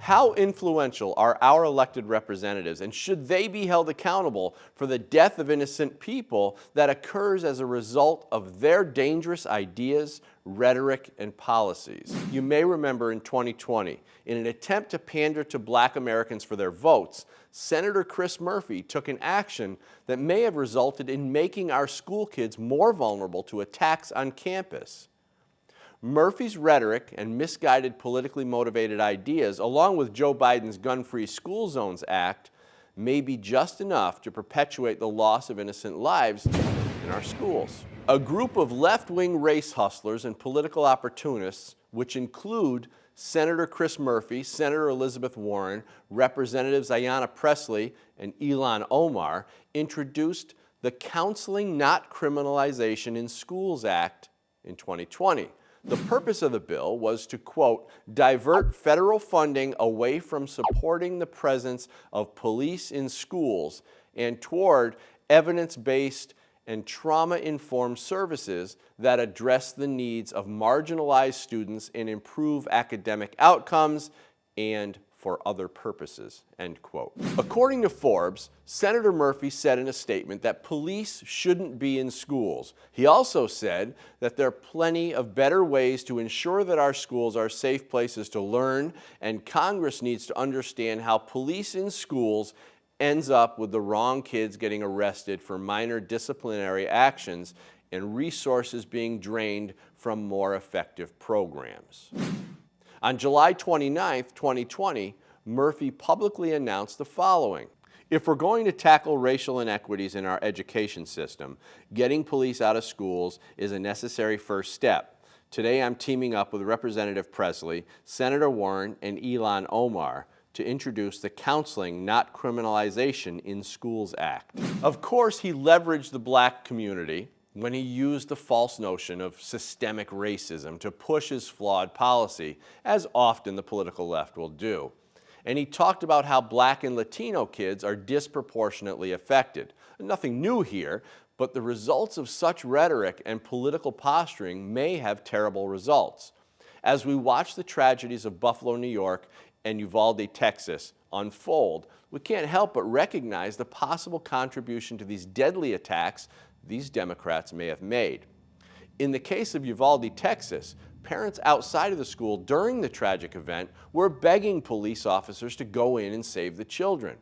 How influential are our elected representatives, and should they be held accountable for the death of innocent people that occurs as a result of their dangerous ideas, rhetoric, and policies? You may remember in 2020, in an attempt to pander to Black Americans for their votes, Senator Chris Murphy took an action that may have resulted in making our school kids more vulnerable to attacks on campus. Murphy's rhetoric and misguided politically motivated ideas, along with Joe Biden's Gun-Free School Zones Act, may be just enough to perpetuate the loss of innocent lives in our schools. A group of left-wing race hustlers and political opportunists, which include Senator Chris Murphy, Senator Elizabeth Warren, Representatives Ayana Presley and Ilhan Omar, introduced the Counseling Not Criminalization in Schools Act in 2020. The purpose of the bill was to, quote, divert federal funding away from supporting the presence of police in schools and toward evidence-based and trauma-informed services that address the needs of marginalized students and improve academic outcomes and for other purposes, end quote. According to Forbes, Senator Murphy said in a statement that police shouldn't be in schools. He also said that there are plenty of better ways to ensure that our schools are safe places to learn, and Congress needs to understand how police in schools ends up with the wrong kids getting arrested for minor disciplinary actions and resources being drained from more effective programs. On July 29, 2020, Murphy publicly announced the following: if we're going to tackle racial inequities in our education system, getting police out of schools is a necessary first step. Today I'm teaming up with Representative Presley, Senator Warren, and Ilhan Omar to introduce the Counseling Not Criminalization in Schools Act. Of course, he leveraged the Black community when he used the false notion of systemic racism to push his flawed policy, as often the political left will do. And he talked about how Black and Latino kids are disproportionately affected. Nothing new here, but the results of such rhetoric and political posturing may have terrible results. As we watch the tragedies of Buffalo, New York, and Uvalde, Texas, unfold, we can't help but recognize the possible contribution to these deadly attacks these Democrats may have made. In the case of Uvalde, Texas, parents outside of the school during the tragic event were begging police officers to go in and save the children.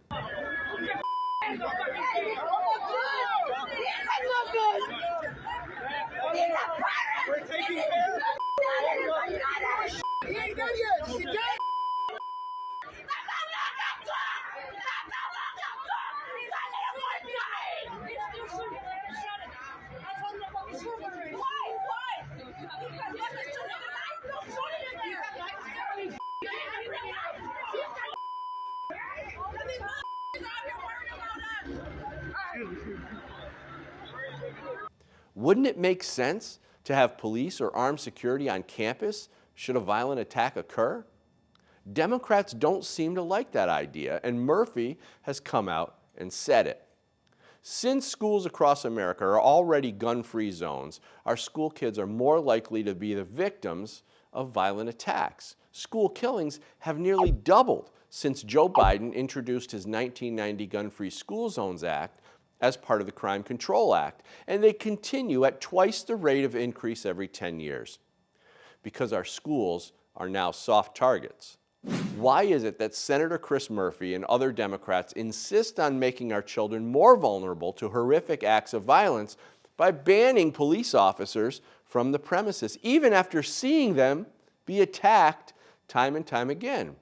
Wouldn't it make sense to have police or armed security on campus should a violent attack occur? Democrats don't seem to like that idea, and Murphy has come out and said it. Since schools across America are already gun-free zones, our school kids are more likely to be the victims of violent attacks. School killings have nearly doubled since Joe Biden introduced his 1990 Gun-Free School Zones Act as part of the Crime Control Act, and they continue at twice the rate of increase every 10 years. Because our schools are now soft targets. Why is it that Senator Chris Murphy and other Democrats insist on making our children more vulnerable to horrific acts of violence by banning police officers from the premises, even after seeing them be attacked time and time again?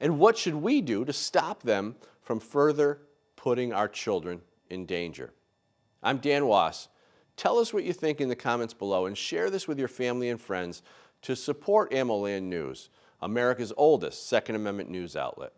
And what should we do to stop them from further putting our children in danger? I'm Dan Wass. Tell us what you think in the comments below and share this with your family and friends to support AmmolandNews, America's oldest Second Amendment news outlet.